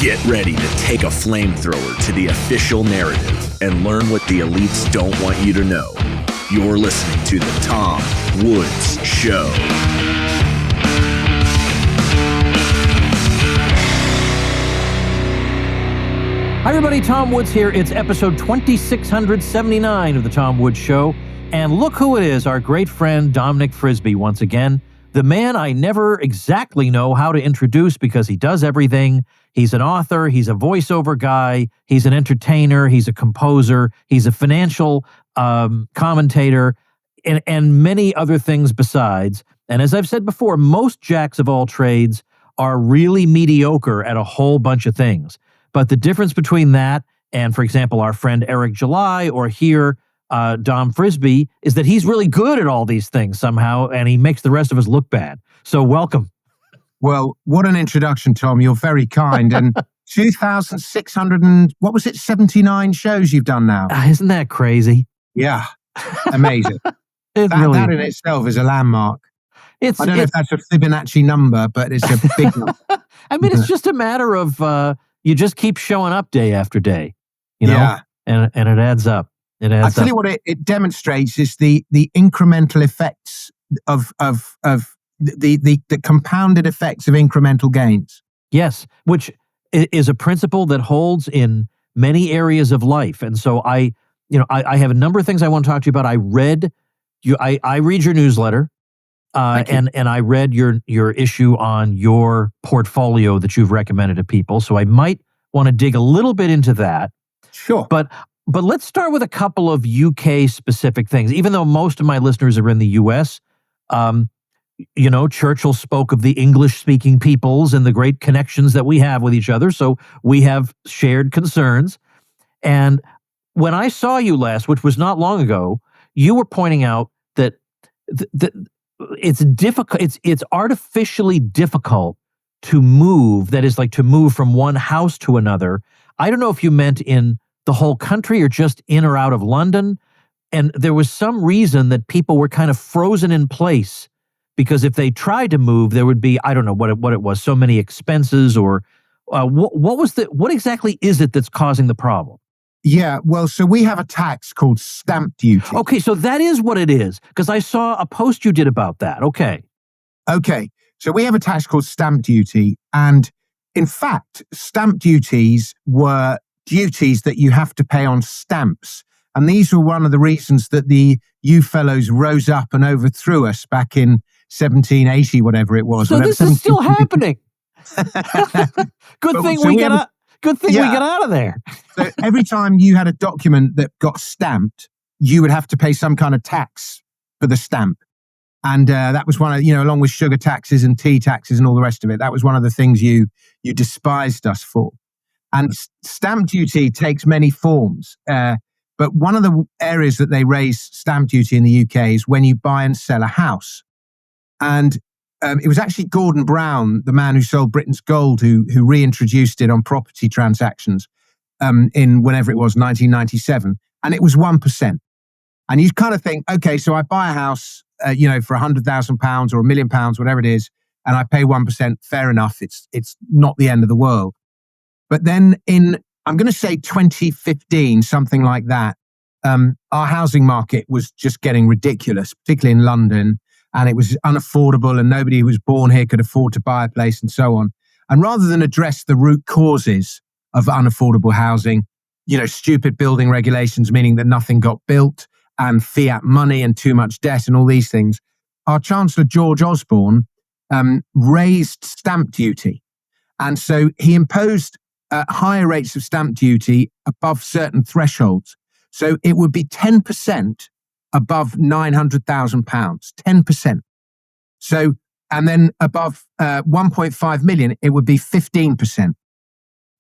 Get ready to take a flamethrower to the official narrative and learn what the elites don't want you to know. You're listening to The Tom Woods Show. Hi everybody, Tom Woods here. It's episode 2679 of The Tom Woods Show. And look who it is, our great friend Dominic Frisby once again. The man I never exactly know how to introduce because he does everything. He's an author, he's a voiceover guy, he's an entertainer, he's a composer, he's a financial commentator, and many other things besides. And as I've said before, most jacks of all trades are really mediocre at a whole bunch of things. But the difference between that and, for example, our friend Eric July or here, Dom Frisby, is that he's really good at all these things somehow, and he makes the rest of us look bad. So welcome. Well, what an introduction, Tom. You're very kind. And 2,600 and, what was it, 79 shows you've done now? Isn't that crazy? Yeah, amazing. That in itself is a landmark. I don't know if that's a Fibonacci number, but it's a big number. I mean, it's just a matter of you just keep showing up day after day, you know? Yeah. And it adds up. I'll tell you what it demonstrates is the incremental effects of the compounded effects of incremental gains. Yes, which is a principle that holds in many areas of life. And so I have a number of things I want to talk to you about. I read your newsletter, and I read your issue on your portfolio that you've recommended to people. So I might want to dig a little bit into that. Sure. But let's start with a couple of UK specific things. Even though most of my listeners are in the US, Churchill spoke of the English-speaking peoples and the great connections that we have with each other. So we have shared concerns. And when I saw you last, which was not long ago, you were pointing out that it's difficult. It's artificially difficult to move. That is, like to move from one house to another. I don't know if you meant in the whole country or just in or out of London. And there was some reason that people were kind of frozen in place because if they tried to move, there would be, I don't know what it was, so many expenses or what exactly is it that's causing the problem? Yeah, well, so we have a tax called stamp duty. Okay, so that is what it is, because I saw a post you did about that. Okay, so we have a tax called stamp duty. And in fact, stamp duties were duties that you have to pay on stamps. And these were one of the reasons that you fellows rose up and overthrew us back in 1780, whatever it was. So this is still happening. Good thing we got out of there. So every time you had a document that got stamped, you would have to pay some kind of tax for the stamp. And that was one of, along with sugar taxes and tea taxes and all the rest of it, that was one of the things you despised us for. And stamp duty takes many forms. But one of the areas that they raise stamp duty in the UK is when you buy and sell a house. And it was actually Gordon Brown, the man who sold Britain's gold, who reintroduced it on property transactions in whenever it was, 1997. And it was 1%. And you kind of think, okay, so I buy a house, for £100,000 or £1 million, whatever it is, and I pay 1%, fair enough. It's not the end of the world. But then I'm going to say 2015, something like that, our housing market was just getting ridiculous, particularly in London, and it was unaffordable and nobody who was born here could afford to buy a place and so on. And rather than address the root causes of unaffordable housing, stupid building regulations, meaning that nothing got built, and fiat money and too much debt and all these things, our Chancellor George Osborne raised stamp duty. And so he imposed higher rates of stamp duty above certain thresholds. So it would be 10% above £900,000, 10%. So, and then above 1.5 million, it would be 15%.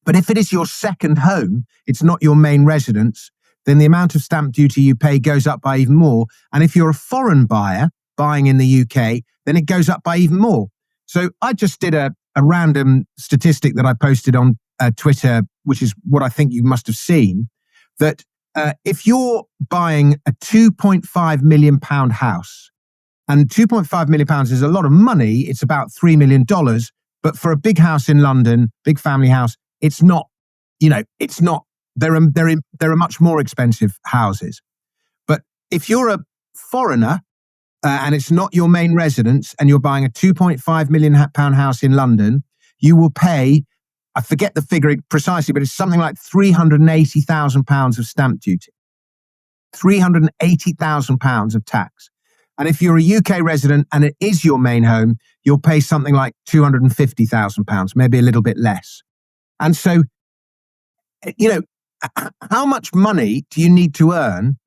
But if it is your second home, it's not your main residence, then the amount of stamp duty you pay goes up by even more. And if you're a foreign buyer buying in the UK, then it goes up by even more. So I just did a random statistic that I posted on Twitter, which is what I think you must have seen, that if you're buying a £2.5 million house, and £2.5 million is a lot of money, it's about $3 million, but for a big house in London, big family house, it's not, there are much more expensive houses. But if you're a foreigner and it's not your main residence and you're buying a £2.5 million house in London, you will pay, I forget the figure precisely, but it's something like £380,000 of stamp duty. £380,000 of tax. And if you're a UK resident and it is your main home, you'll pay something like £250,000, maybe a little bit less. And so, how much money do you need to earn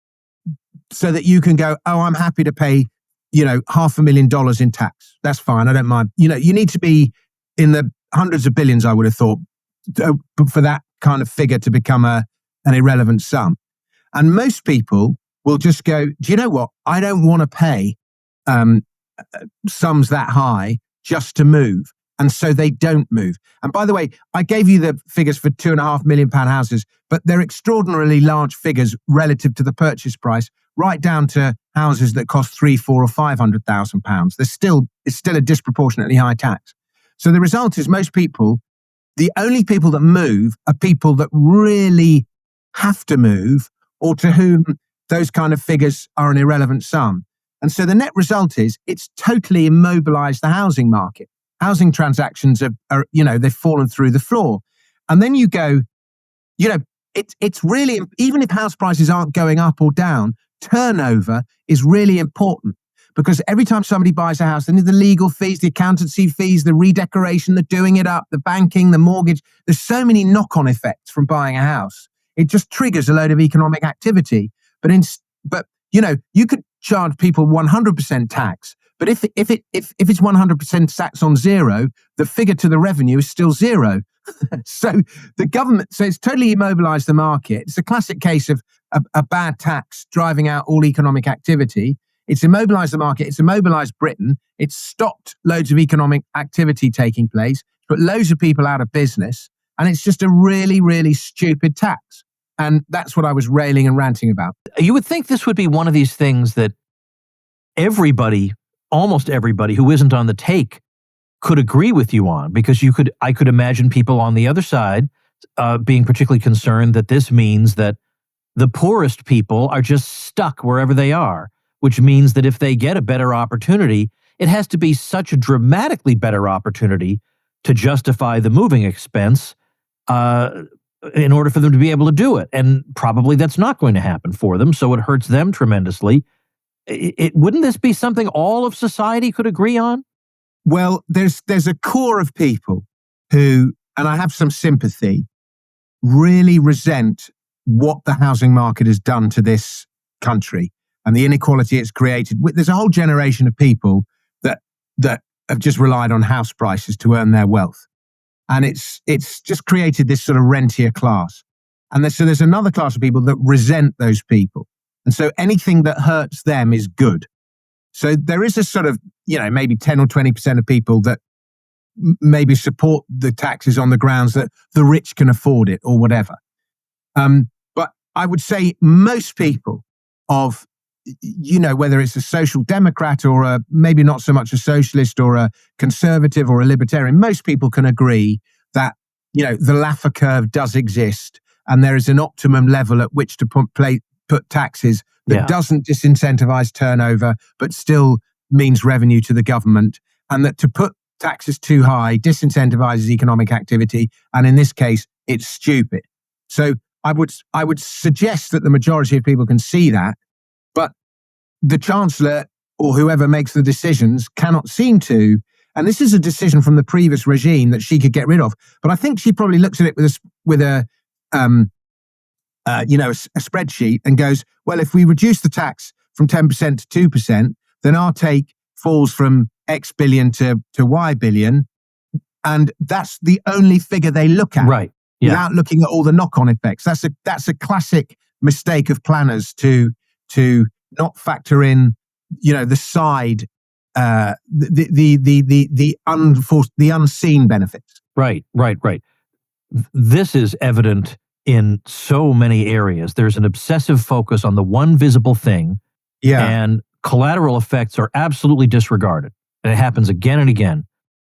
so that you can go, oh, I'm happy to pay, $500,000 in tax? That's fine. I don't mind. You need to be in the hundreds of billions, I would have thought, for that kind of figure to become an irrelevant sum. And most people will just go, do you know what? I don't want to pay sums that high just to move. And so they don't move. And by the way, I gave you the figures for £2.5 million houses, but they're extraordinarily large figures relative to the purchase price, right down to houses that cost £300,000, £400,000 or £500,000. It's still a disproportionately high tax. So the result is the only people that move are people that really have to move, or to whom those kind of figures are an irrelevant sum. And so the net result is it's totally immobilized the housing market. Housing transactions are they've fallen through the floor. And then you go, it's really, even if house prices aren't going up or down, turnover is really important, because every time somebody buys a house, they need the legal fees, the accountancy fees, the redecoration, the doing it up, the banking, the mortgage. There's so many knock-on effects from buying a house. It just triggers a load of economic activity. But you could charge people 100% tax, but if it's 100% tax on zero, the figure to the revenue is still zero. So it's totally immobilized the market. It's a classic case of a bad tax driving out all economic activity. It's immobilized the market. It's immobilized Britain. It's stopped loads of economic activity taking place, put loads of people out of business. And it's just a really, really stupid tax. And that's what I was railing and ranting about. You would think this would be one of these things that almost everybody who isn't on the take could agree with you on, because I could imagine people on the other side being particularly concerned that this means that the poorest people are just stuck wherever they are, which means that if they get a better opportunity, it has to be such a dramatically better opportunity to justify the moving expense in order for them to be able to do it. And probably that's not going to happen for them, so it hurts them tremendously. Wouldn't this be something all of society could agree on? Well, there's a core of people who, and I have some sympathy, really resent what the housing market has done to this country and the inequality it's created. There's a whole generation of people that have just relied on house prices to earn their wealth. And it's just created this sort of rentier class. And so there's another class of people that resent those people. And so anything that hurts them is good. So there is a sort of, maybe 10 or 20% of people that maybe support the taxes on the grounds that the rich can afford it or whatever. But I would say most people of, whether it's a social democrat or maybe not so much a socialist or a conservative or a libertarian, most people can agree that, the Laffer curve does exist and there is an optimum level at which to put taxes that doesn't disincentivize turnover, but still means revenue to the government, and that to put taxes too high disincentivizes economic activity. And in this case, it's stupid. So I would suggest that the majority of people can see that, but the Chancellor or whoever makes the decisions cannot seem to. And this is a decision from the previous regime that she could get rid of. But I think she probably looks at it with a spreadsheet and goes, well, if we reduce the tax from 10% to 2%, then our take falls from X billion to Y billion. And that's the only figure they look at. Right. Yeah. Without looking at all the knock-on effects. That's a classic mistake of planners to not factor in, the side, the unseen benefits. Right. This is evident in so many areas. There's an obsessive focus on the one visible thing, and collateral effects are absolutely disregarded. And it happens again and again.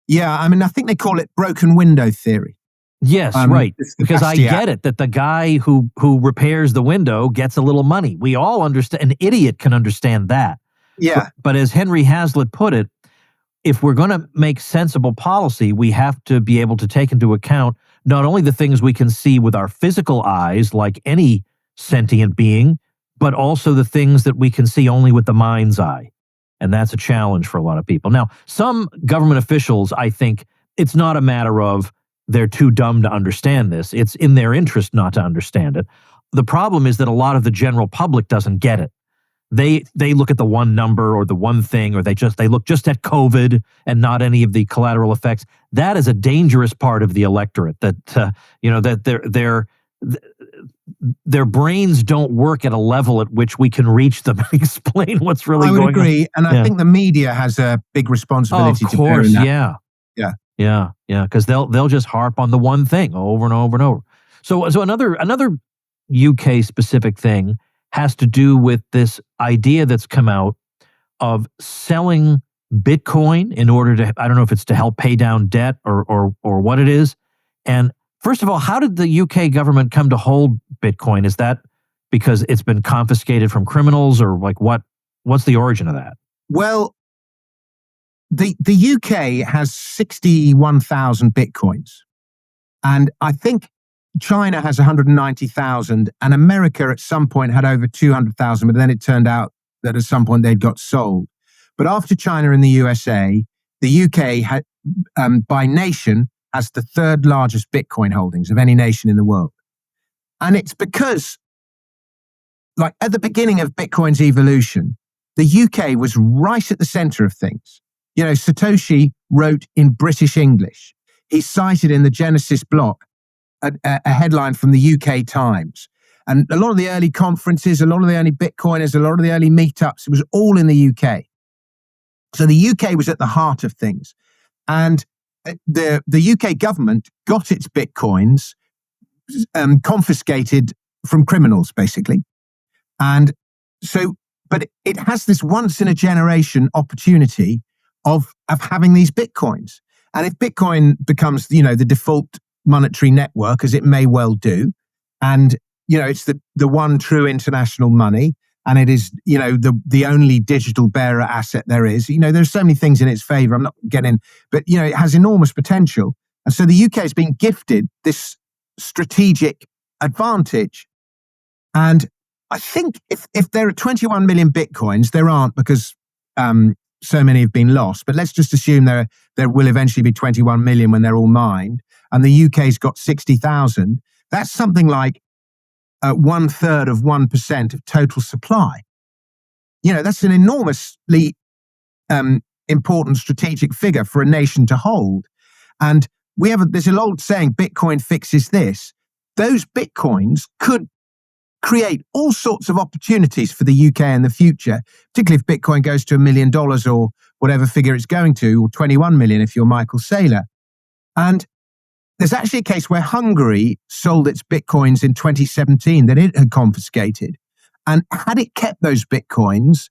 Yeah, I think they call it broken window theory. Yes, right. It's the Because I Bastia. get it that the guy who repairs the window gets a little money. We all understand. An idiot can understand that. Yeah. But as Henry Hazlitt put it, if we're going to make sensible policy, we have to be able to take into account not only the things we can see with our physical eyes, like any sentient being, but also the things that we can see only with the mind's eye. And that's a challenge for a lot of people. Now, some government officials, I think it's not a matter of they're too dumb to understand this. It's in their interest not to understand it. The problem is that a lot of the general public doesn't get it. They look at the one number or the one thing, or they look just at COVID and not any of the collateral effects. That is a dangerous part of the electorate. That that their brains don't work at a level at which we can reach them and explain what's really going on. I would agree, and I think the media has a big responsibility to bear in that. Yeah, because they'll just harp on the one thing over and over and over. So another UK specific thing has to do with this idea that's come out of selling Bitcoin in order to, I don't know if it's to help pay down debt or what it is. And first of all, how did the UK government come to hold Bitcoin? Is that because it's been confiscated from criminals, or like what's the origin of that? Well, the UK has 61,000 Bitcoins. And I think China has 190,000, and America at some point had over 200,000, but then it turned out that at some point they'd got sold. But after China and the USA, the UK had, by nation, has the third largest Bitcoin holdings of any nation in the world. And it's because, like at the beginning of Bitcoin's evolution, the UK was right at the center of things. You know, Satoshi wrote in British English. He cited in the Genesis block a headline from the UK Times. And a lot of the early conferences, a lot of the early Bitcoiners, a lot of the early meetups, it was all in the UK. So the UK was at the heart of things. And the UK government got its Bitcoins confiscated from criminals, basically. And so, but it has this once in a generation opportunity of having these Bitcoins. And if Bitcoin becomes, the default monetary network, as it may well do, and it's the one true international money, and it is the only digital bearer asset there is. There's so many things in its favor. I'm not getting, but it has enormous potential, and so the UK has been gifted this strategic advantage. And I think if there are 21 million Bitcoins, there aren't, because so many have been lost. But let's just assume there will eventually be 21 million when they're all mined, and the UK's got 60,000. That's something like 1/3 of 1% of total supply. That's an enormously important strategic figure for a nation to hold. And there's an old saying, Bitcoin fixes this. Those Bitcoins could create all sorts of opportunities for the UK in the future, particularly if Bitcoin goes to $1 million or whatever figure it's going to, or 21 million if you're Michael Saylor. And there's actually a case where Hungary sold its Bitcoins in 2017 that it had confiscated. And had it kept those Bitcoins,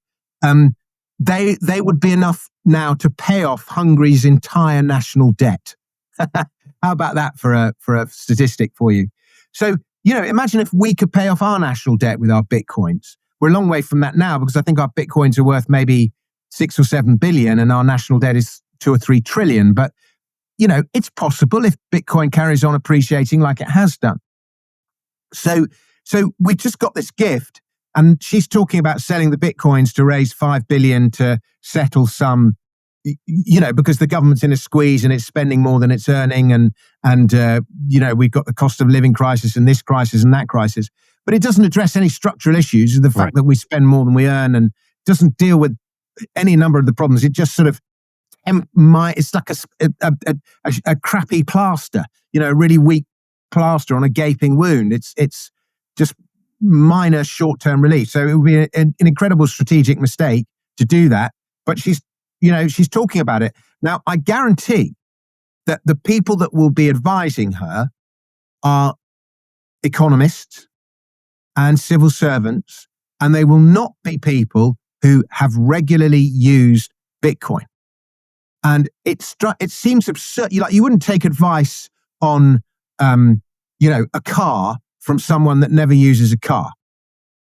they would be enough now to pay off Hungary's entire national debt. How about that for a statistic for you? So, imagine if we could pay off our national debt with our Bitcoins. We're a long way from that now, because I think our Bitcoins are worth maybe 6 or 7 billion and our national debt is 2 or 3 trillion. But, it's possible if Bitcoin carries on appreciating like it has done. So we just got this gift, and she's talking about selling the Bitcoins to raise 5 billion to settle some, because the government's in a squeeze and it's spending more than it's earning, and we've got the cost of living crisis and this crisis and that crisis. But it doesn't address any structural issues, the fact that we spend more than we earn, and doesn't deal with any number of the problems. It just sort of, it's like a crappy plaster, a really weak plaster on a gaping wound. It's just minor short-term relief. So it would be an incredible strategic mistake to do that. But she's talking about it. Now, I guarantee that the people that will be advising her are economists and civil servants, and they will not be people who have regularly used Bitcoin. And it seems absurd. You wouldn't take advice on a car from someone that never uses a car.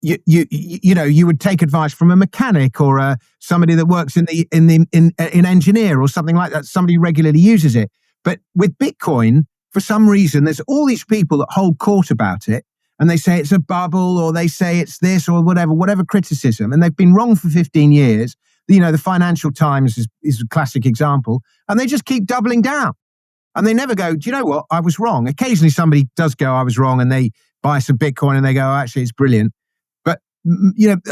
You would take advice from a mechanic or somebody that works in engineer or something like that. Somebody who regularly uses it. But with Bitcoin, for some reason, there's all these people that hold court about it, and they say it's a bubble, or they say it's this, or whatever criticism, and they've been wrong for 15 years. The Financial Times is a classic example, and they just keep doubling down, and they never go, do you know what? I was wrong. Occasionally, somebody does go, I was wrong, and they buy some Bitcoin, and they go, oh, actually, it's brilliant. A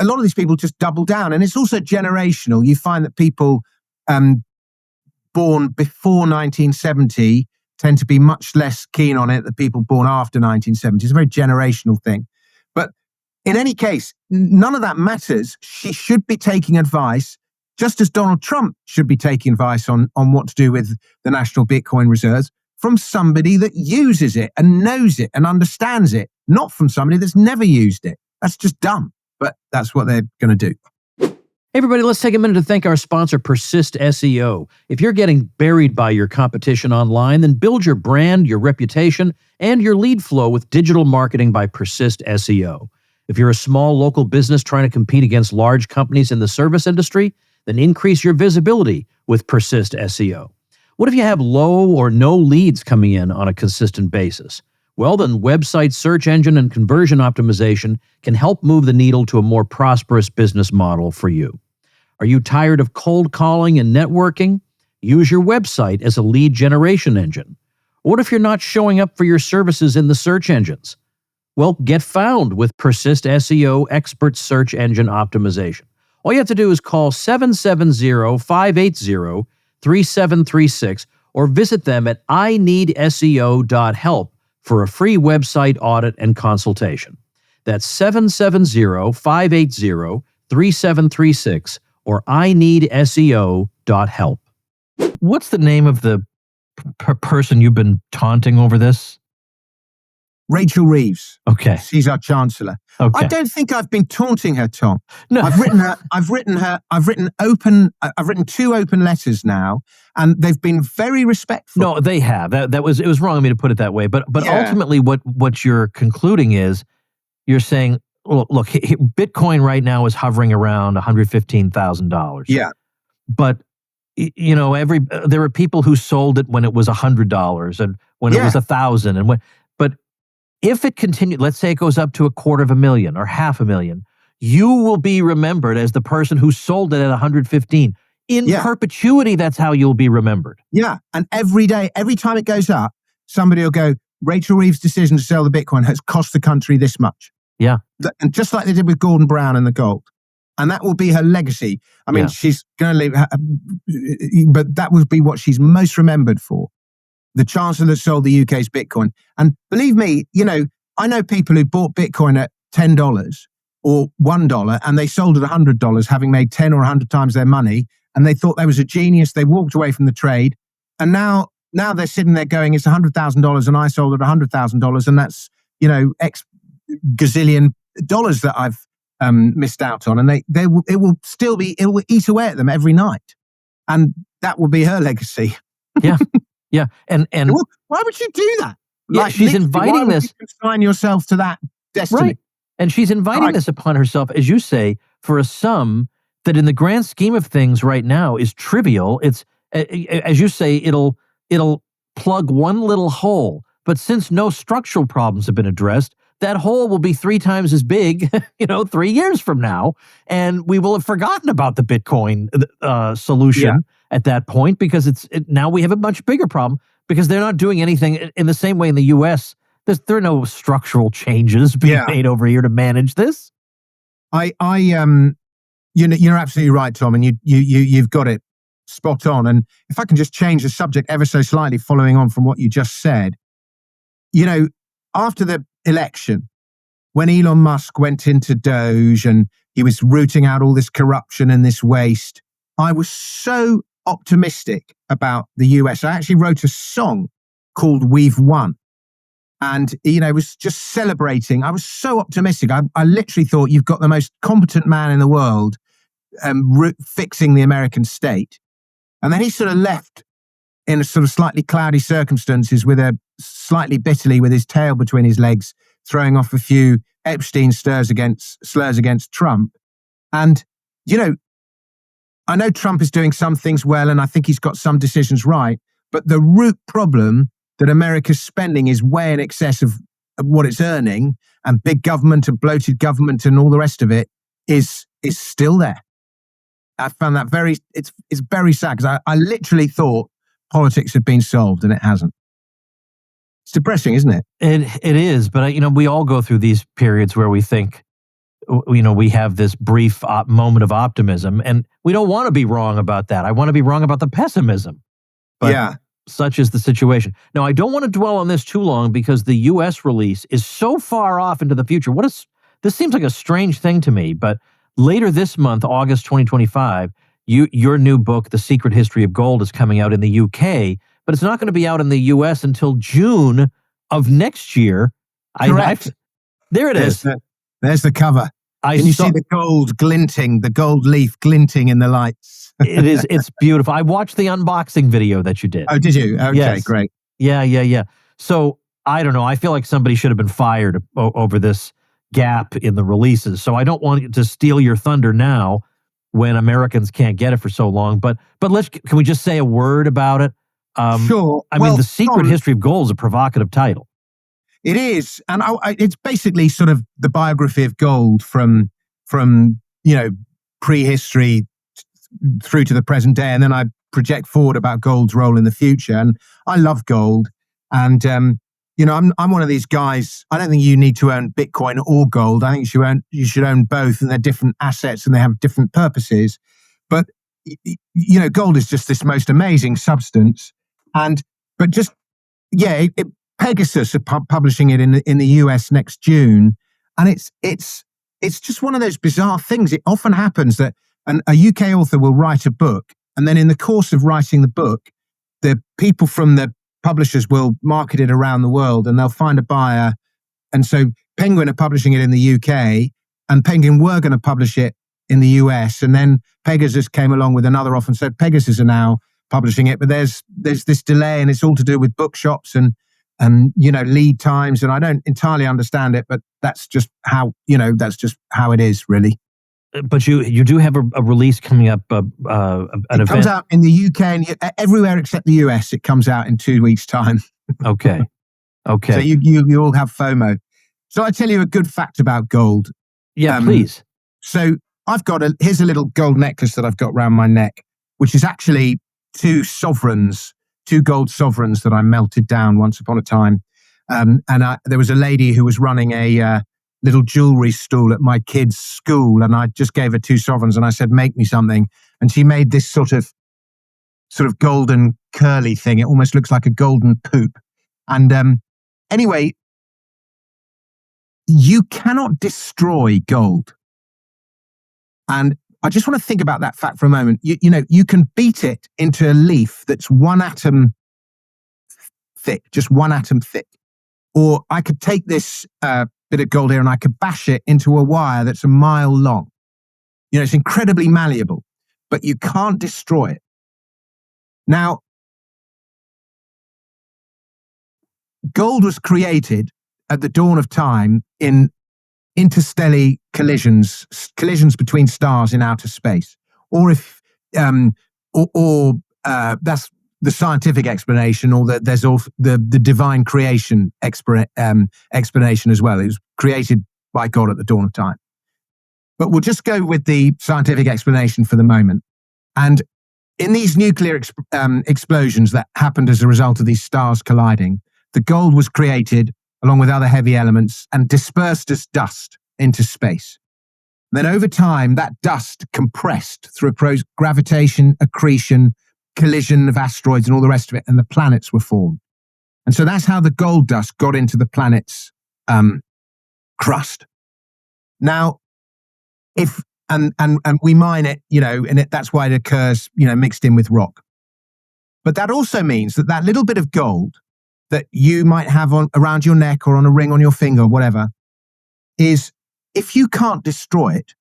lot of these people just double down, and it's also generational. You find that people born before 1970 tend to be much less keen on it than people born after 1970. It's a very generational thing. But in any case, none of that matters. She should be taking advice, just as Donald Trump should be taking advice on what to do with the national Bitcoin reserves, from somebody that uses it and knows it and understands it, not from somebody that's never used it. That's just dumb. But that's what they're going to do. Hey everybody, let's take a minute to thank our sponsor, Persist SEO. If you're getting buried by your competition online, then build your brand, your reputation, and your lead flow with digital marketing by Persist SEO. If you're a small local business trying to compete against large companies in the service industry, then increase your visibility with Persist SEO. What if you have low or no leads coming in on a consistent basis? Well, then website search engine and conversion optimization can help move the needle to a more prosperous business model for you. Are you tired of cold calling and networking? Use your website as a lead generation engine. What if you're not showing up for your services in the search engines? Well, get found with Persist SEO Expert Search Engine Optimization. All you have to do is call 770-580-3736 or visit them at ineedseo.help for a free website audit and consultation. That's 770-580-3736 or ineedseo.help. What's the name of the person you've been taunting over this? Rachel Reeves. Okay. She's our chancellor. Okay. I don't think I've been taunting her, Tom. No. I've written two open letters now, and they've been very respectful. No, they have. It was wrong of me to put it that way. But Yeah. ultimately what you're concluding is you're saying, look, Bitcoin right now is hovering around $115,000. Yeah. But there are people who sold it when it was $100 and when it was $1,000 but if it continued, let's say it goes up to $250,000 or $500,000, you will be remembered as the person who sold it at 115. In perpetuity, that's how you'll be remembered. Yeah. And every day, every time it goes up, somebody will go, Rachel Reeves' decision to sell the Bitcoin has cost the country this much. Yeah. And just like they did with Gordon Brown and the gold. And that will be her legacy. I mean, she's going to leave, but that will be what she's most remembered for. The chancellor that sold the UK's Bitcoin. And believe me, I know people who bought Bitcoin at $10 or $1 and they sold at $100, having made 10 or 100 times their money. And they thought they was a genius. They walked away from the trade. And now they're sitting there going, it's $100,000 and I sold at $100,000. And that's, X gazillion dollars that I've missed out on. And it will eat away at them every night. And that will be her legacy. Yeah. Yeah. And why would you do that? Yeah, she's inviting this. You consign yourself to that destiny. Right. And she's inviting this upon herself, as you say, for a sum that in the grand scheme of things right now is trivial. It's, as you say, it'll plug one little hole. But since no structural problems have been addressed, that hole will be 3 times as big, 3 years from now. And we will have forgotten about the Bitcoin solution at that point because now we have a much bigger problem because they're not doing anything in the same way in the U.S. There are no structural changes being made over here to manage this. You're absolutely right, Tom, and you've got it spot on. And if I can just change the subject ever so slightly, following on from what you just said, after the election, when Elon Musk went into Doge and he was rooting out all this corruption and this waste, I was so optimistic about the US. I actually wrote a song called We've Won. And, was just celebrating. I was so optimistic. I literally thought you've got the most competent man in the world fixing the American state. And then he sort of left in a sort of slightly cloudy circumstances with a slightly bitterly with his tail between his legs, throwing off a few Epstein slurs against Trump. And, I know Trump is doing some things well, and I think he's got some decisions right, but the root problem that America's spending is way in excess of what it's earning, and big government and bloated government and all the rest of it is still there. I found that it's very sad, because I literally thought politics had been solved, and it hasn't. It's depressing, isn't it? It is, but we all go through these periods where we think, we have this brief moment of optimism, and we don't want to be wrong about that. I want to be wrong about the pessimism. But such is the situation. Now, I don't want to dwell on this too long, because the U.S. release is so far off into the future. This seems like a strange thing to me, but later this month, August 2025, your new book, The Secret History of Gold, is coming out in the UK, but it's not going to be out in the US until June of next year. Correct. There it is. There's the cover. Can you see the gold glinting, the gold leaf glinting in the lights? It's beautiful. I watched the unboxing video that you did. Oh, did you? Okay, yes. Great. Yeah. So, I don't know. I feel like somebody should have been fired over this gap in the releases. So I don't want to steal your thunder now when Americans can't get it for so long. But can we just say a word about it? Sure. I mean, The Secret History of Gold is a provocative title. It is, and it's basically sort of the biography of gold from prehistory through to the present day, and then I project forward about gold's role in the future. And I love gold, and I'm one of these guys. I don't think you need to own Bitcoin or gold. I think you should own both, and they're different assets and they have different purposes. But gold is just this most amazing substance, Pegasus are publishing it in the US next June, and it's just one of those bizarre things. It often happens that a UK author will write a book, and then in the course of writing the book, the people from the publishers will market it around the world, and they'll find a buyer. And so Penguin are publishing it in the UK, and Penguin were going to publish it in the US, and then Pegasus came along with another offer, and so Pegasus are now publishing it. But there's this delay, and it's all to do with bookshops and lead times, and I don't entirely understand it, but that's just how it is, really. But you do have a release coming up. An event. It comes out in the UK and everywhere except the US. It comes out in 2 weeks' time. Okay. So you all have FOMO. So I tell you a good fact about gold. Yeah, please. So here's a little gold necklace that I've got around my neck, which is actually two gold sovereigns that I melted down once upon a time. There was a lady who was running a little jewelry stall at my kids' school, and I just gave her two sovereigns, and I said, "Make me something." And she made this sort of golden curly thing. It almost looks like a golden poop. And anyway, you cannot destroy gold. And I just want to think about that fact for a moment. You can beat it into a leaf that's one atom thick, just one atom thick. Or I could take this bit of gold here and I could bash it into a wire that's a mile long. It's incredibly malleable, but you can't destroy it. Now, gold was created at the dawn of time in interstellar collisions between stars in outer space, or that's the scientific explanation, or that there's also the divine creation explanation as well. It was created by God at the dawn of time. But we'll just go with the scientific explanation for the moment. And in these nuclear explosions that happened as a result of these stars colliding, the gold was created along with other heavy elements and dispersed as dust into space. Then over time, that dust compressed through gravitation, accretion, collision of asteroids and all the rest of it, and the planets were formed. And so that's how the gold dust got into the planet's crust. Now, and we mine it, and that's why it occurs, mixed in with rock. But that also means that little bit of gold that you might have around your neck or on a ring on your finger or whatever, is, if you can't destroy it,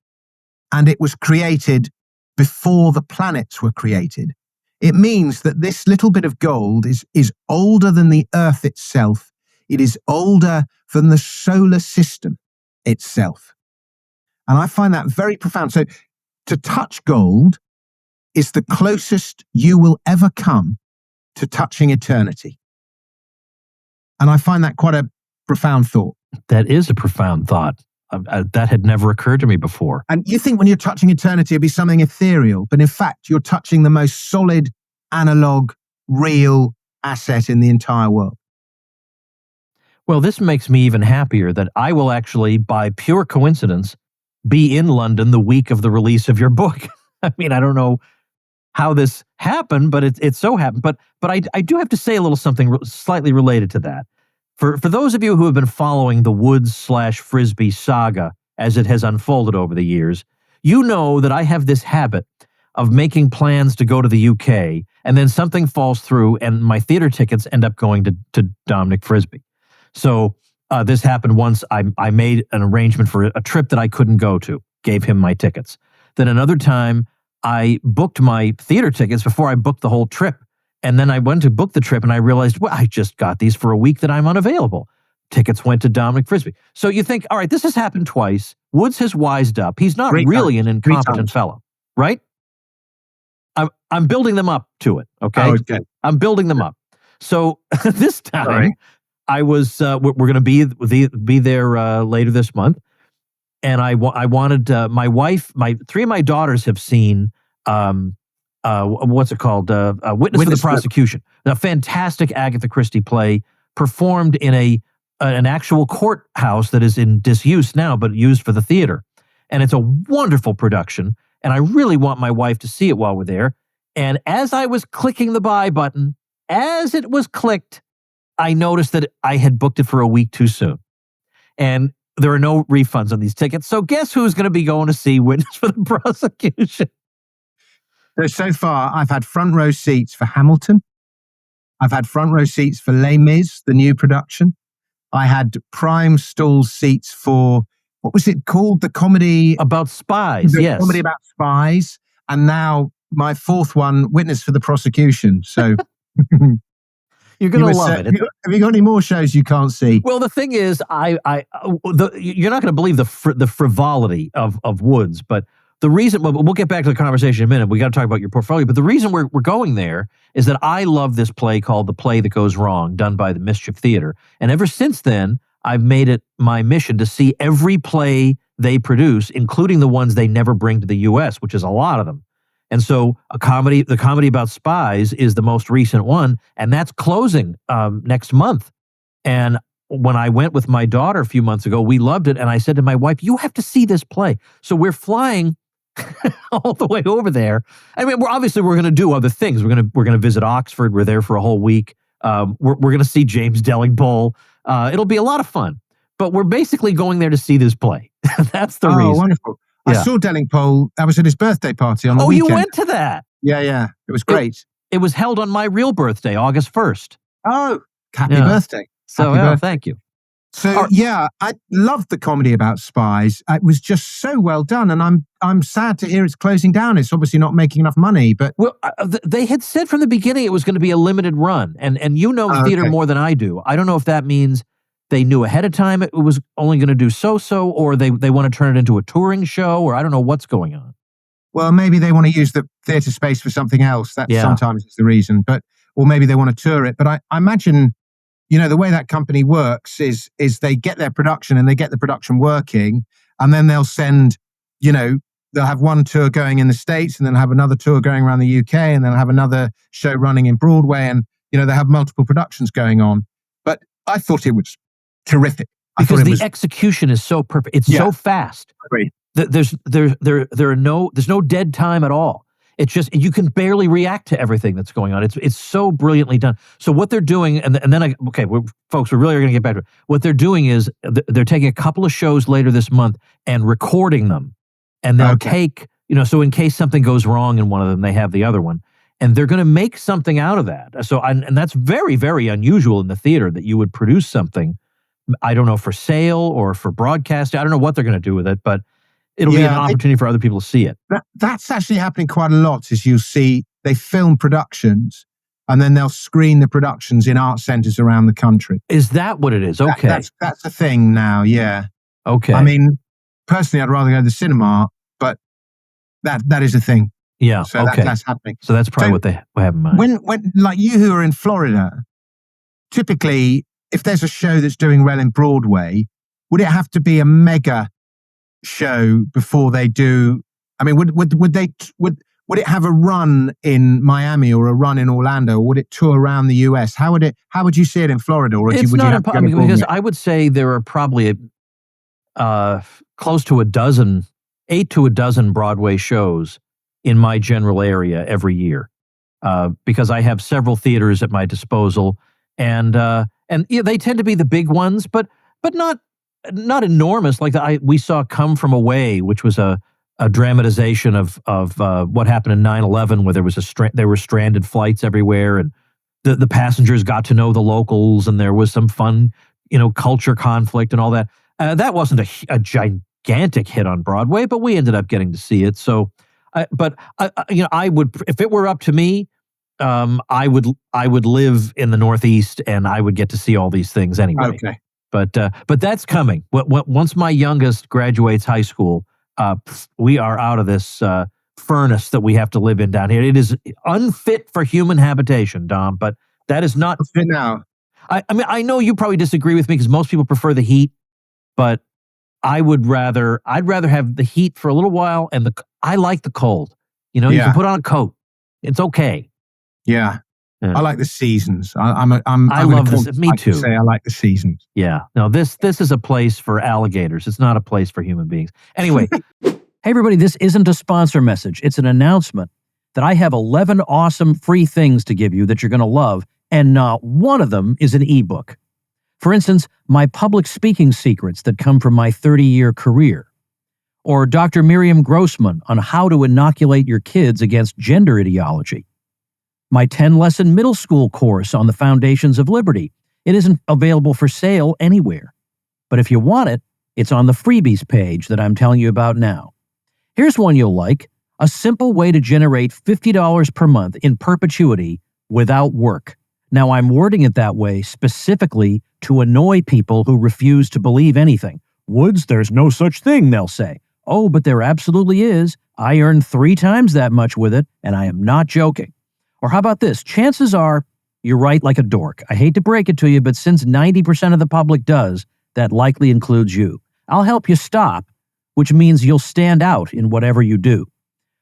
and it was created before the planets were created, It means that this little bit of gold is older than the earth itself. It is older than the solar system itself. And I find that very profound. So to touch gold is the closest you will ever come to touching eternity. And I find that quite a profound thought. That is a profound thought. That had never occurred to me before. And you think when you're touching eternity, it'd be something ethereal, but in fact, you're touching the most solid, analog, real asset in the entire world. Well, this makes me even happier that I will actually, by pure coincidence, be in London the week of the release of your book. I mean, I don't know how this happened, but it so happened. But I do have to say a little something slightly related to that. For those of you who have been following the Woods/Frisby saga as it has unfolded over the years, you know that I have this habit of making plans to go to the UK, and then something falls through, and my theater tickets end up going to Dominic Frisby. So this happened once. I made an arrangement for a trip that I couldn't go to, gave him my tickets. Then another time, I booked my theater tickets before I booked the whole trip. And then I went to book the trip and I realized, well, I just got these for a week that I'm unavailable. Tickets went to Dominic Frisby. So you think, all right, this has happened twice. Woods has wised up. He's not really an incompetent fellow, right? I'm building them up to it, okay? Oh, okay. I'm building them up. So this time, I was, we're going to be there later this month. And I wanted, my wife, three of my daughters have seen, what's it called? Witness for the Prosecution. A fantastic Agatha Christie play performed in an actual courthouse that is in disuse now, but used for the theater. And it's a wonderful production. And I really want my wife to see it while we're there. And as I was clicking the buy button, as it was clicked, I noticed that I had booked it for a week too soon. And there are no refunds on these tickets. So guess who's going to be going to see Witness for the Prosecution? So far, I've had front row seats for Hamilton. I've had front row seats for Les Mis, the new production. I had prime stall seats for, what was it called? The comedy about spies. Yes. Comedy about spies. And now my fourth one, Witness for the Prosecution. So you're going to love it. Have you got any more shows you can't see? Well, the thing is, you're not going to believe the frivolity of Woods, but the reason, we'll get back to the conversation in a minute. We got to talk about your portfolio, but the reason we're going there is that I love this play called The Play That Goes Wrong, done by the Mischief Theater. And ever since then, I've made it my mission to see every play they produce, including the ones they never bring to the U.S., which is a lot of them. And so the comedy about spies is the most recent one, and that's closing next month. And when I went with my daughter a few months ago, we loved it, and I said to my wife, "You have to see this play." So we're flying all the way over there. I mean, we're going to do other things. We're going to visit Oxford. We're there for a whole week. We're going to see James Delingpole. It'll be a lot of fun. But we're basically going there to see this play. That's the reason. Oh, wonderful. Yeah. I saw Delingpole. I was at his birthday party on the weekend. Oh, you went to that? Yeah. It was great. It was held on my real birthday, August 1st. Oh, happy birthday. So, happy birthday. Thank you. So, I loved the comedy about spies. It was just so well done. And I'm sad to hear it's closing down. It's obviously not making enough money. But they had said from the beginning it was going to be a limited run. And you know theater more than I do. I don't know if that means they knew ahead of time it was only going to do so-so, or they want to turn it into a touring show, or I don't know what's going on. Well, maybe they want to use the theater space for something else. That sometimes is the reason. Or maybe they want to tour it. But I imagine, the way that company works is they get their production and they get the production working, and then they'll send, they'll have one tour going in the States, and then have another tour going around the UK, and then have another show running in Broadway, and, they have multiple productions going on. But I thought it was terrific. Because the execution is so perfect. It's so fast. Great. There's no dead time at all. It's just, you can barely react to everything that's going on. It's so brilliantly done. So what they're doing, folks, we're really going to get back to it. What they're doing is they're taking a couple of shows later this month and recording them. And they'll take, so in case something goes wrong in one of them, they have the other one. And they're going to make something out of that. So, and that's very, very unusual in the theater that you would produce something, I don't know, for sale or for broadcast. I don't know what they're going to do with it, but it'll be an opportunity for other people to see it. That's actually happening quite a lot, as you'll see they film productions, and then they'll screen the productions in art centers around the country. Is that what it is? Okay. That's a thing now, yeah. Okay. I mean, personally, I'd rather go to the cinema, but that is a thing. Yeah. So okay. that's happening. So that's probably what they have in mind. When like you who are in Florida, typically, if there's a show that's doing well in Broadway, would it have to be a mega show before they do? I mean, would it have a run in Miami or a run in Orlando, or would it tour around the US? How would you see it in Florida? Or it's would not you have to go to because Broadway? I would say there are probably close to 8 to a dozen Broadway shows in my general area every year, because I have several theaters at my disposal, and yeah, they tend to be the big ones, but not enormous. Like we saw Come From Away, which was a dramatization of what happened in 9/11, where there were stranded flights everywhere, and the passengers got to know the locals, and there was some fun, culture conflict and all that. That wasn't a gigantic hit on Broadway, but we ended up getting to see it. So, I would, if it were up to me, I would live in the Northeast, and I would get to see all these things anyway. Okay. But that's coming. Once my youngest graduates high school, we are out of this furnace that we have to live in down here. It is unfit for human habitation, Dom. But that is not fit now. I mean, I know you probably disagree with me because most people prefer the heat, but I'd rather have the heat for a little while, and I like the cold. You can put on a coat. It's okay. Yeah. I like the seasons. I love this. Me too. I like the seasons. Yeah. No, this is a place for alligators. It's not a place for human beings. Anyway. Hey, everybody, this isn't a sponsor message. It's an announcement that I have 11 awesome free things to give you that you're going to love, and not one of them is an ebook. For instance, my public speaking secrets that come from my 30-year career, or Dr. Miriam Grossman on how to inoculate your kids against gender ideology. My 10-lesson middle school course on the foundations of liberty. It isn't available for sale anywhere. But if you want it, it's on the freebies page that I'm telling you about now. Here's one you'll like: a simple way to generate $50 per month in perpetuity without work. Now, I'm wording it that way specifically to annoy people who refuse to believe anything. Woods, there's no such thing, they'll say. Oh, but there absolutely is. I earn 3 times that much with it, and I am not joking. Or how about this? Chances are you're right like a dork. I hate to break it to you, but since 90% of the public does, that likely includes you. I'll help you stop, which means you'll stand out in whatever you do.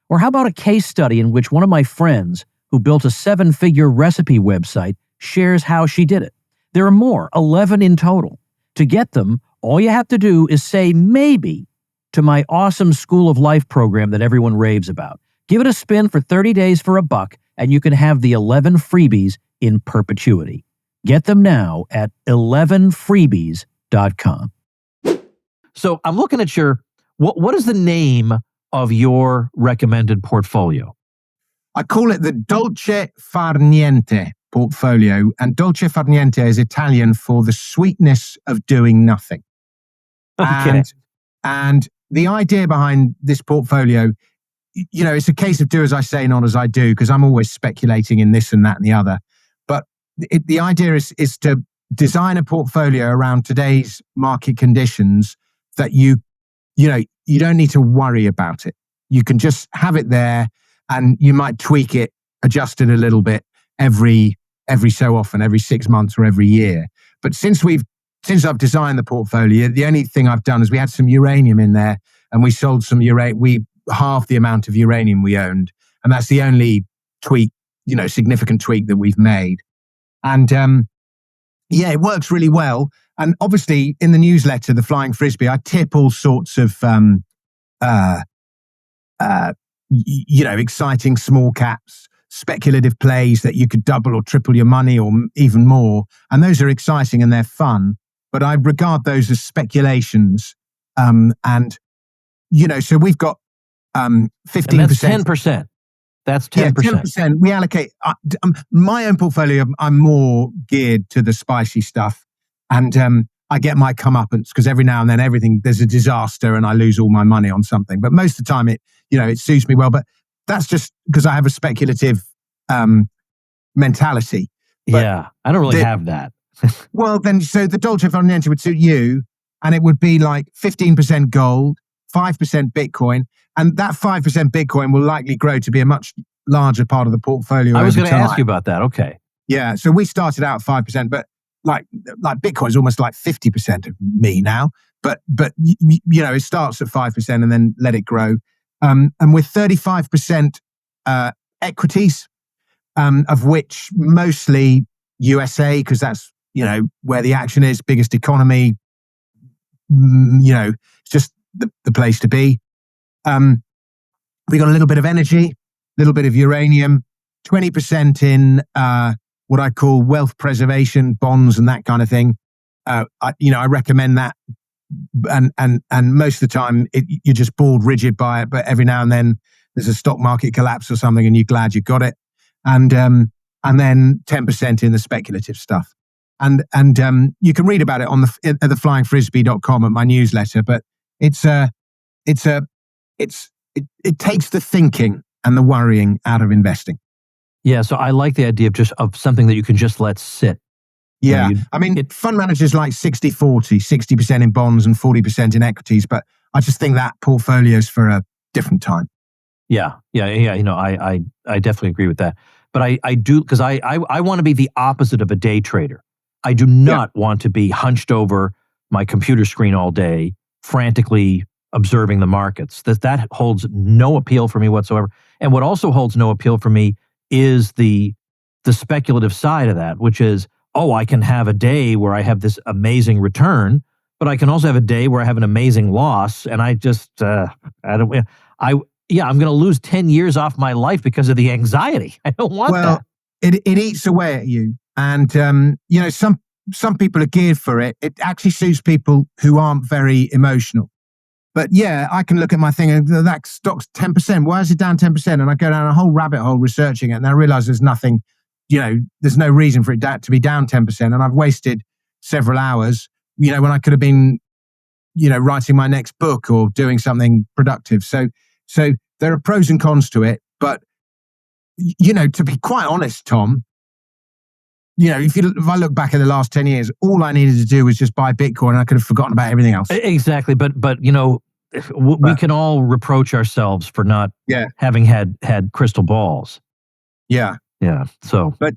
Or how about a case study in which one of my friends, who built a 7-figure recipe website, shares how she did it? There are more, 11 in total. To get them, all you have to do is say maybe to my awesome School of Life program that everyone raves about. Give it a spin for 30 days for $1, and you can have the 11 freebies in perpetuity. Get them now at 11freebies.com. So I'm looking at what is the name of your recommended portfolio? I call it the Dolce Far Niente portfolio, and Dolce Far Niente is Italian for the sweetness of doing nothing. Okay. And the idea behind this portfolio, it's a case of do as I say, not as I do, because I'm always speculating in this and that and the other. But the idea is to design a portfolio around today's market conditions that you don't need to worry about it. You can just have it there, and you might tweak it, adjust it a little bit every so often, every 6 months or every year. But since I've designed the portfolio, the only thing I've done is we had some uranium in there, and we sold some uranium. We halved the amount of uranium we owned, and that's the only tweak, significant tweak that we've made. And it works really well. And obviously, in the newsletter, The Flying Frisbee, I tip all sorts of exciting small caps, speculative plays that you could double or triple your money or even more. And those are exciting and they're fun, but I regard those as speculations. So we've got 15%. That's 10%. That's 10%. Yeah, 10%. We allocate my own portfolio. I'm more geared to the spicy stuff, and I get my comeuppance because every now and then there's a disaster and I lose all my money on something. But most of the time, it suits me well. But that's just because I have a speculative mentality. But I don't really have that. Well, then, so the dolce far niente would suit you, and it would be like 15% gold, 5% Bitcoin, and that 5% Bitcoin will likely grow to be a much larger part of the portfolio. I was going to ask you about that. Okay. Yeah, so we started out 5%, but like Bitcoin is almost like 50% of me now. But it starts at 5% and then let it grow. And with 35% equities, of which mostly USA, because that's where the action is, biggest economy. It's just the place to be. We got a little bit of energy, a little bit of uranium, 20% in what I call wealth preservation bonds and that kind of thing. I recommend that, and most of the time you're just bored rigid by it. But every now and then there's a stock market collapse or something, and you're glad you got it. And then 10% in the speculative stuff. And you can read about it on at theflyingfrisbee.com at my newsletter. But it takes the thinking and the worrying out of investing. Yeah, so I like the idea of something that you can just let sit. Yeah, fund managers like 60-40, 60% in bonds and 40% in equities, but I just think that portfolio's for a different time. Yeah. I definitely agree with that. But I do, because I want to be the opposite of a day trader. I do not want to be hunched over my computer screen all day, frantically observing the markets. That holds no appeal for me whatsoever. And what also holds no appeal for me is the speculative side of that, which is, I can have a day where I have this amazing return, but I can also have a day where I have an amazing loss, and I'm going to lose 10 years off my life because of the anxiety. I don't want that. It eats away at you, and some people are geared for it. It actually suits people who aren't very emotional. But yeah, I can look at my thing and that stock's 10%. Why is it down 10%? And I go down a whole rabbit hole researching it, and I realize there's nothing, there's no reason for it to be down 10%. And I've wasted several hours, when I could have been, writing my next book or doing something productive. So there are pros and cons to it. But, to be quite honest, Tom, if I look back at the last 10 years, all I needed to do was just buy Bitcoin, and I could have forgotten about everything else. Exactly. But we can all reproach ourselves for not having had crystal balls. Yeah. Yeah. So, but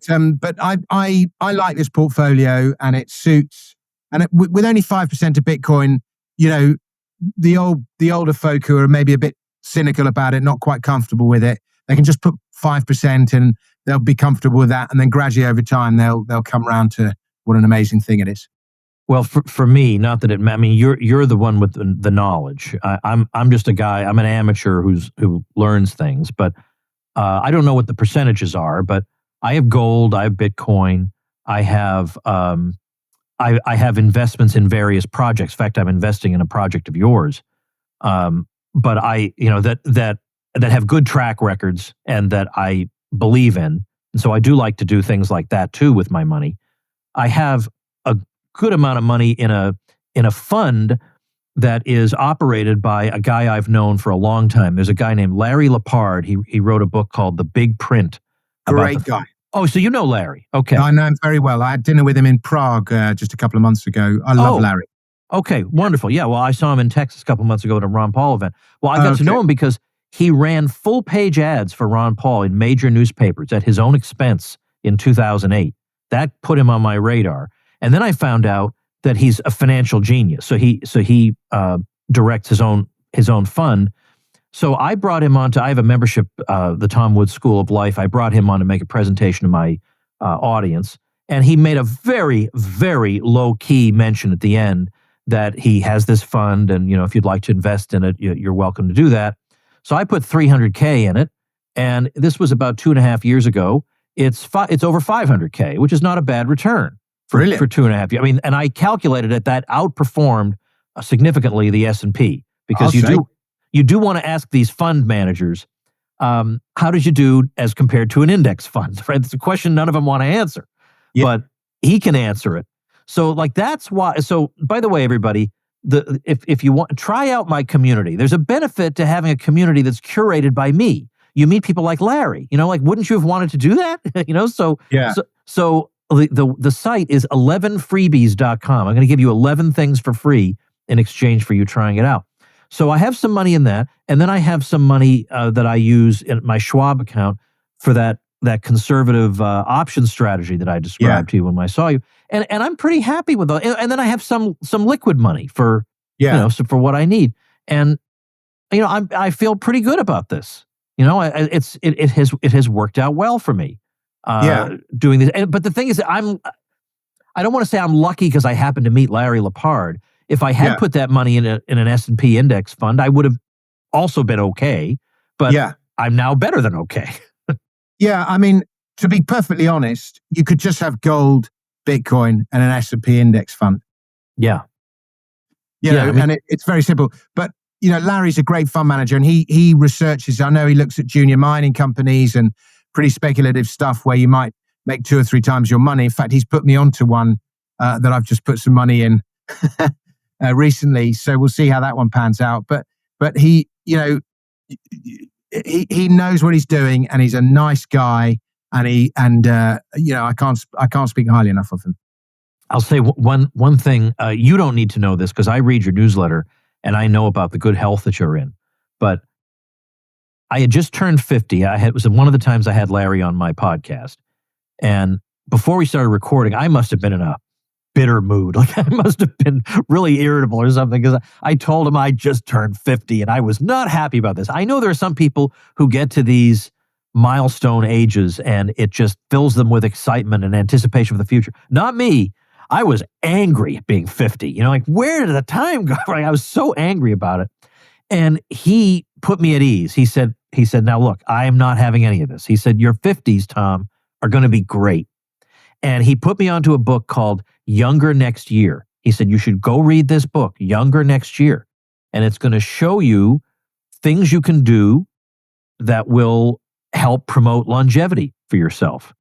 I like this portfolio, and it suits, and with only 5% of Bitcoin, the older folk who are maybe a bit cynical about it, not quite comfortable with it, they can just put 5% and they'll be comfortable with that, and then gradually over time they'll come around to what an amazing thing it is. Well, for me, not that you're the one with the knowledge. I'm just a guy. I'm an amateur who learns things, but I don't know what the percentages are. But I have gold. I have Bitcoin. I have I have investments in various projects. In fact, I'm investing in a project of yours. But I that have good track records and that I believe in. And so I do like to do things like that too with my money. I have a good amount of money in a fund that is operated by a guy I've known for a long time. There's a guy named Larry Lepard. He wrote a book called The Big Print. Great guy. Oh, so you know Larry. Okay. I know him very well. I had dinner with him in Prague just a couple of months ago. I love Larry. Okay, wonderful. Yeah, well, I saw him in Texas a couple of months ago at a Ron Paul event. Well, I got to know him because he ran full-page ads for Ron Paul in major newspapers at his own expense in 2008. That put him on my radar. And then I found out that he's a financial genius. So he directs his own fund. So I brought him on I have a membership, the Tom Woods School of Life. I brought him on to make a presentation to my audience. And he made a very, very low-key mention at the end that he has this fund, and if you'd like to invest in it, you're welcome to do that. So I put $300K in it, and this was about 2.5 years ago. It's over $500K, which is not a bad return for 2.5 years. And I calculated it that outperformed significantly the S&P, because you do want to ask these fund managers, how did you do as compared to an index fund? Right? It's a question none of them want to answer, but he can answer it. So that's why. So by the way, everybody, if you want, try out my community. There's a benefit to having a community that's curated by me. you meet people like Larry. Like, wouldn't you have wanted to do that? Yeah. So the site is 11freebies.com. I'm going to give you 11 things for free in exchange for you trying it out. So I have some money in that, and then I have some money that I use in my Schwab account for that conservative option strategy that I described to you when I saw you, and I'm pretty happy with that. And then I have some liquid money for so for what I need, and I feel pretty good about this. It has worked out well for me. Doing this, but the thing is, I don't want to say I'm lucky because I happened to meet Larry Lepard. If I had put that money in an S&P index fund, I would have also been okay. But I'm now better than okay. Yeah, I mean, to be perfectly honest, you could just have gold, Bitcoin, and an S&P index fund. Yeah. And it's very simple. But, Larry's a great fund manager, and he researches. I know he looks at junior mining companies and pretty speculative stuff where you might make 2 or 3 times your money. In fact, he's put me onto one that I've just put some money in recently. So we'll see how that one pans out. But he, he knows what he's doing, and he's a nice guy, and I can't speak highly enough of him. I'll say one thing. You don't need to know this because I read your newsletter and I know about the good health that you're in. But I had just turned 50. It was one of the times I had Larry on my podcast, and before we started recording, I must have been in a bitter mood. Like, I must have been really irritable or something, because I told him I just turned 50 and I was not happy about this. I know there are some people who get to these milestone ages and it just fills them with excitement and anticipation for the future. Not me. I was angry at being 50. Like, where did the time go? I was so angry about it. And he put me at ease. He said, now look, I am not having any of this. He said, your 50s, Tom, are going to be great. And he put me onto a book called Younger Next Year. He said, you should go read this book, Younger Next Year. And it's going to show you things you can do that will help promote longevity for yourself.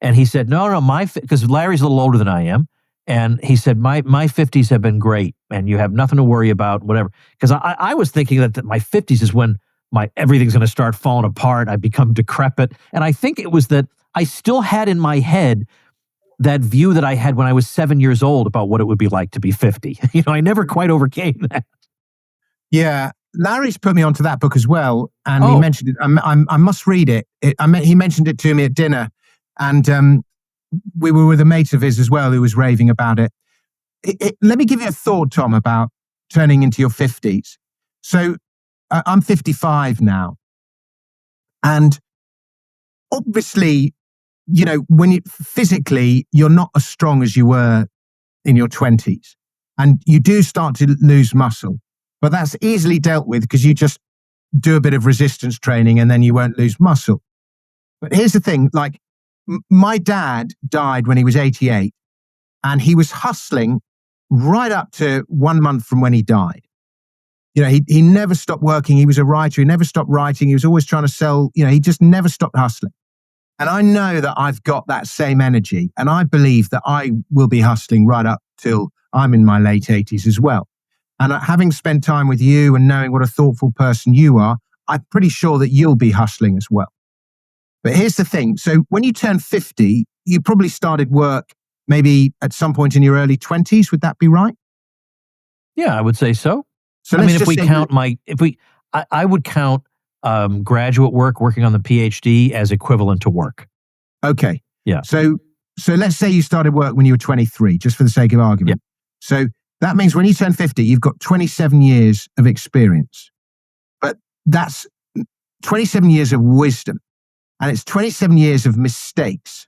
And he said, no, because Larry's a little older than I am. And he said, my 50s have been great, and you have nothing to worry about, whatever. Because I was thinking that my 50s is when everything's going to start falling apart. I become decrepit. And I think it was that I still had in my head that view that I had when I was 7 years old about what it would be like to be 50. I never quite overcame that. Yeah. Larry's put me onto that book as well. And he mentioned it. I must read it. He mentioned it to me at dinner. And we were with a mate of his as well who was raving about it. Let me give you a thought, Tom, about turning into your 50s. So I'm 55 now. And obviously, when physically, you're not as strong as you were in your 20s. And you do start to lose muscle. But that's easily dealt with because you just do a bit of resistance training and then you won't lose muscle. But here's the thing, my dad died when he was 88, and he was hustling right up to 1 month from when he died. He never stopped working. He was a writer. He never stopped writing. He was always trying to sell. He just never stopped hustling. And I know that I've got that same energy, and I believe that I will be hustling right up till I'm in my late 80s as well. And having spent time with you and knowing what a thoughtful person you are, I'm pretty sure that you'll be hustling as well. But here's the thing. So when you turn 50, you probably started work maybe at some point in your early 20s. Would that be right? Yeah, I would say so. So I would count graduate work, working on the PhD, as equivalent to work. Okay. Yeah. So let's say you started work when you were 23, just for the sake of argument. Yeah. So that means when you turn 50, you've got 27 years of experience. But that's 27 years of wisdom. And it's 27 years of mistakes.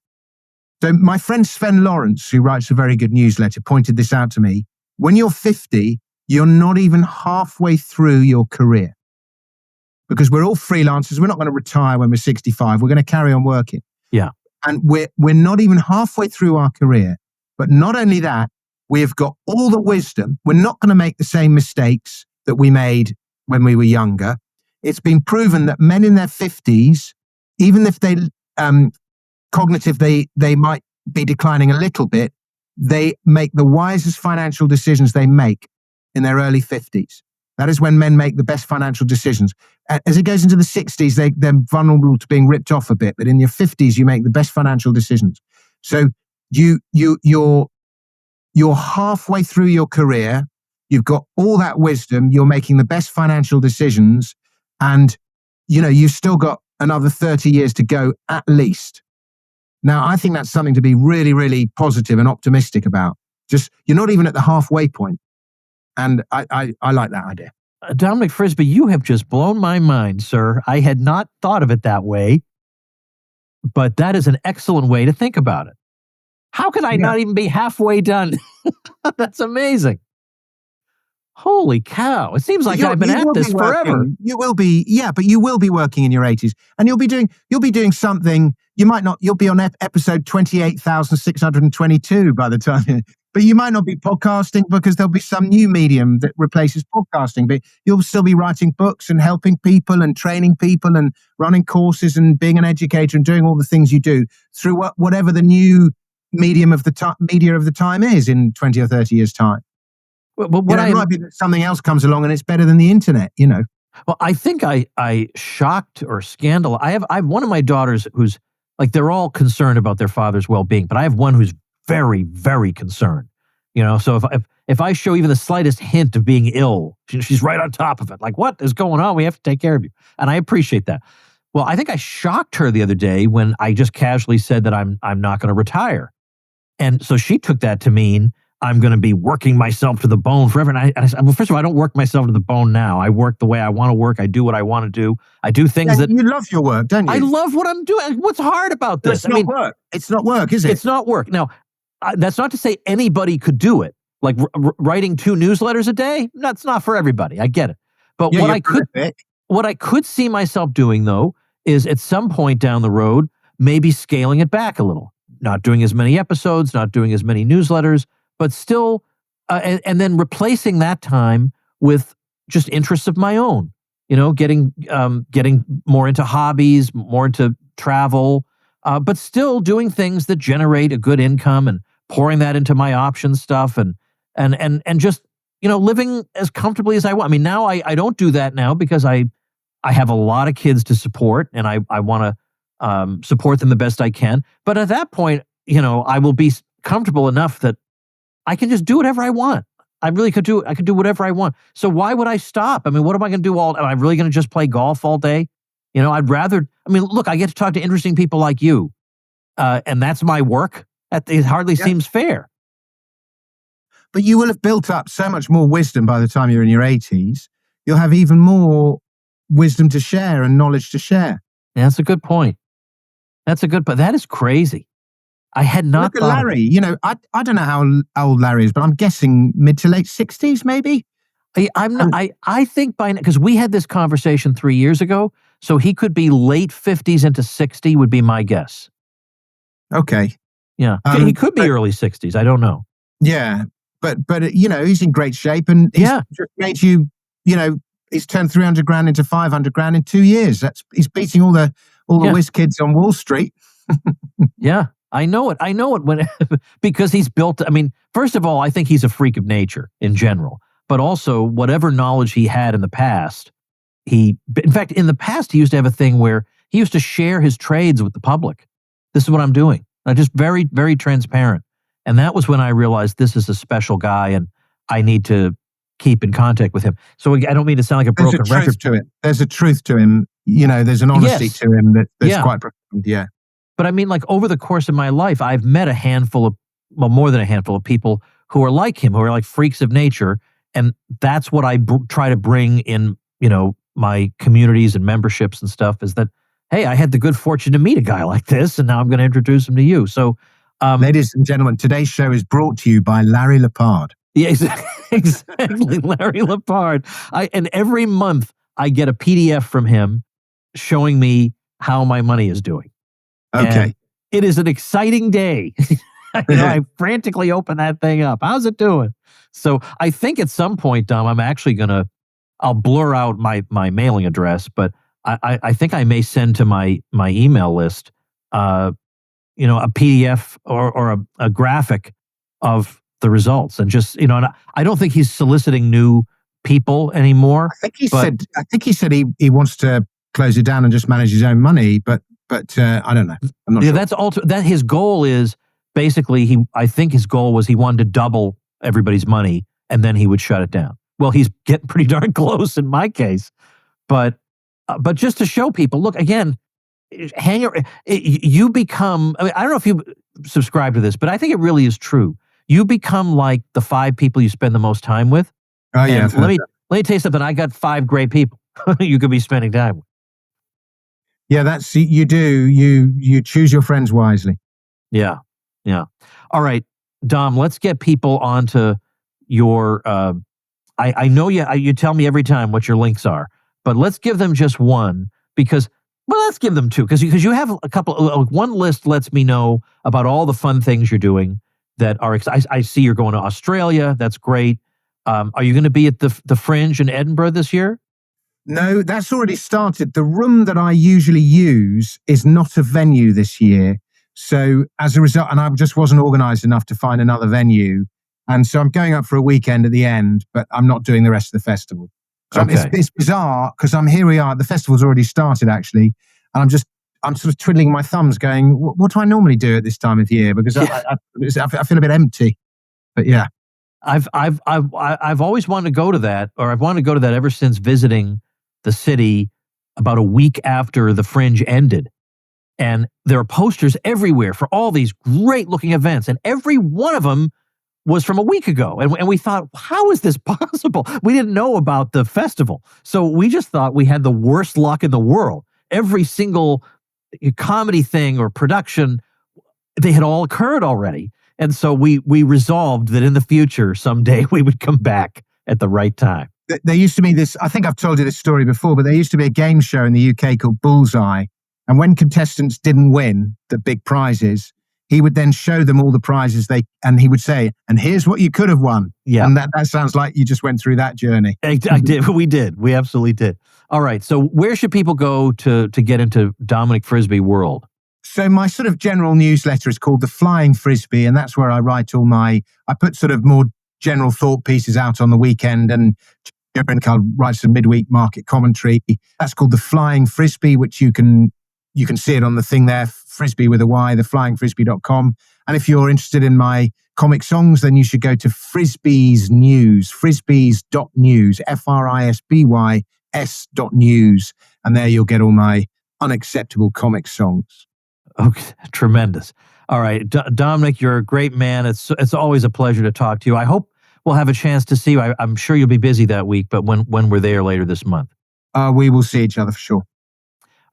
So my friend Sven Lawrence, who writes a very good newsletter, pointed this out to me. When you're 50, you're not even halfway through your career. Because we're all freelancers. We're not going to retire when we're 65. We're going to carry on working. Yeah. And we're not even halfway through our career. But not only that, we've got all the wisdom. We're not going to make the same mistakes that we made when we were younger. It's been proven that men in their 50s, even if they they might be declining a little bit, they make the wisest financial decisions they make in their early 50s. That is when men make the best financial decisions. As it goes into the 60s, they're vulnerable to being ripped off a bit, but in your 50s, you make the best financial decisions. So you're halfway through your career, you've got all that wisdom, you're making the best financial decisions, and you've still got another 30 years to go at least. Now, I think that's something to be really, really positive and optimistic about. Just, you're not even at the halfway point. And I like that idea. Dominic Frisby, you have just blown my mind, sir. I had not thought of it that way, but that is an excellent way to think about it. How could I not even be halfway done? That's amazing. Holy cow. It seems like I've been at this forever. You will be, but you will be working in your 80s, and you'll be doing something. You'll be on episode 28,622 by the time, but you might not be podcasting because there'll be some new medium that replaces podcasting, but you'll still be writing books and helping people and training people and running courses and being an educator and doing all the things you do through whatever the new medium of the media of the time is in 20 or 30 years' time. But it might be that something else comes along and it's better than the internet, Well, I think I shocked or scandalized. I have one of my daughters who's like, they're all concerned about their father's well-being, but I have one who's very, very concerned. So if I show even the slightest hint of being ill, she's right on top of it. Like, what is going on? We have to take care of you. And I appreciate that. Well, I think I shocked her the other day when I just casually said that I'm not going to retire. And so she took that to mean I'm going to be working myself to the bone forever. And I said, well, first of all, I don't work myself to the bone now. I work the way I want to work. I do what I want to do. I do things that... You love your work, don't you? I love what I'm doing. What's hard about this? It's not work. It's not work, is it? It's not work. Now, that's not to say anybody could do it. Like writing 2 newsletters a day, that's not for everybody. I get it. But what I could see myself doing, though, is at some point down the road, maybe scaling it back a little. Not doing as many episodes, not doing as many newsletters, but still, and then replacing that time with just interests of my own. Getting more into hobbies, more into travel, but still doing things that generate a good income and pouring that into my option stuff and just living as comfortably as I want. I mean, now I don't do that now because I have a lot of kids to support, and I want to support them the best I can. But at that point, I will be comfortable enough that I can just do whatever I want. I could do whatever I want. So why would I stop? I mean, what am I going to do am I really going to just play golf all day? I'd rather, look, I get to talk to interesting people like you. And that's my work. It hardly seems fair. But you will have built up so much more wisdom by the time you're in your 80s. You'll have even more wisdom to share and knowledge to share. Yeah, that's a good point. But that is crazy. I had not Look at Larry. I don't know how old Larry is, but I'm guessing mid to late 60s, maybe. I think by now, because we had this conversation 3 years ago, so he could be late 50s into 60 would be my guess. Okay. Yeah, he could be early 60s. I don't know. Yeah, but he's in great shape, and he's just made he's turned 300 grand into 500 grand in 2 years. He's beating all the whiz kids on Wall Street. Yeah. I know it when because he's built. First of all, I think he's a freak of nature in general, but also whatever knowledge he had in the past, in fact, in the past, he used to have a thing where he used to share his trades with the public. This is what I'm doing. Just very, very transparent. And that was when I realized this is a special guy and I need to keep in contact with him. So I don't mean to sound like a broken record. There's a truth to him. There's an honesty to him that's quite profound. Yeah. But over the course of my life, I've met more than a handful of people who are like him, who are like freaks of nature. And that's what I try to bring in, my communities and memberships and stuff is that, hey, I had the good fortune to meet a guy like this, and now I'm going to introduce him to you. So, ladies and gentlemen, today's show is brought to you by Larry Lepard. Yeah, exactly, Larry Lepard. And every month I get a PDF from him showing me how my money is doing. Okay. And it is an exciting day. I frantically open that thing up. How's it doing? So I think at some point, Dom, I'm actually I'll blur out my mailing address, but I think I may send to my email list, a PDF or a graphic of the results. And just, and I don't think he's soliciting new people anymore. I think he said he wants to close it down and just manage his own money, but I don't know. I'm not sure. That his goal is basically I think his goal was he wanted to double everybody's money and then he would shut it down. Well, he's getting pretty darn close in my case, but just to show people, look again, you become. I mean, I don't know if you subscribe to this, but I think it really is true. You become like the 5 people you spend the most time with. Oh yeah. Let me tell you something. I got 5 great people you could be spending time with. Yeah, that's you do. You choose your friends wisely. Yeah. All right, Dom. Let's get people onto your. I know you tell me every time what your links are, but let's give them just one because. Well, let's give them 2 because you have a couple. One list lets me know about all the fun things you're doing that are. I see you're going to Australia. That's great. Are you going to be at the Fringe in Edinburgh this year? No, that's already started. The room that I usually use is not a venue this year. So as a result, and I just wasn't organized enough to find another venue. And so I'm going up for a weekend at the end, but I'm not doing the rest of the festival. So okay. It's bizarre because here we are. The festival's already started actually. And I'm sort of twiddling my thumbs going, what do I normally do at this time of year? Because I feel a bit empty, but yeah. I've always wanted to go to that, or I've wanted to go to that ever since visiting the city about a week after the Fringe ended. And there are posters everywhere for all these great looking events. And every one of them was from a week ago. And we thought, how is this possible? We didn't know about the festival. So we just thought we had the worst luck in the world. Every single comedy thing or production, they had all occurred already. And so we resolved that in the future, someday we would come back at the right time. There used to be this, I think I've told you this story before, but there used to be a game show in the UK called Bullseye. And when contestants didn't win the big prizes, he would then show them all the prizes and he would say, and here's what you could have won. Yeah. And that sounds like you just went through that journey. I did. We did. We absolutely did. All right. So where should people go to get into Dominic Frisby world? So my sort of general newsletter is called The Flying Frisbee, and that's where I write I put sort of more general thought pieces out on the weekend, and I'll write some midweek market commentary. That's called The Flying Frisbee, which you can see it on the thing there, Frisbee with a Y, theflyingfrisbee.com. And if you're interested in my comic songs, then you should go to Frisbee's News, frisbees.news, FRISBYS.news. And there you'll get all my unacceptable comic songs. Okay, tremendous. All right, Dominic, you're a great man. It's always a pleasure to talk to you. I hope we'll have a chance to see you. I'm sure you'll be busy that week, but when we're there later this month. We will see each other for sure.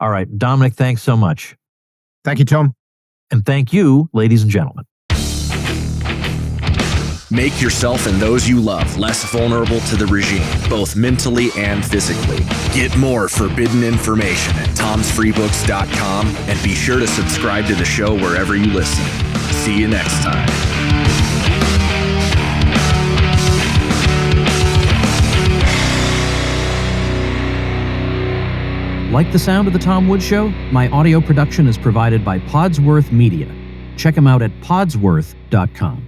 All right, Dominic, thanks so much. Thank you, Tom. And thank you, ladies and gentlemen. Make yourself and those you love less vulnerable to the regime, both mentally and physically. Get more forbidden information at tomsfreebooks.com and be sure to subscribe to the show wherever you listen. See you next time. Like the sound of The Tom Woods Show? My audio production is provided by Podsworth Media. Check them out at podsworth.com.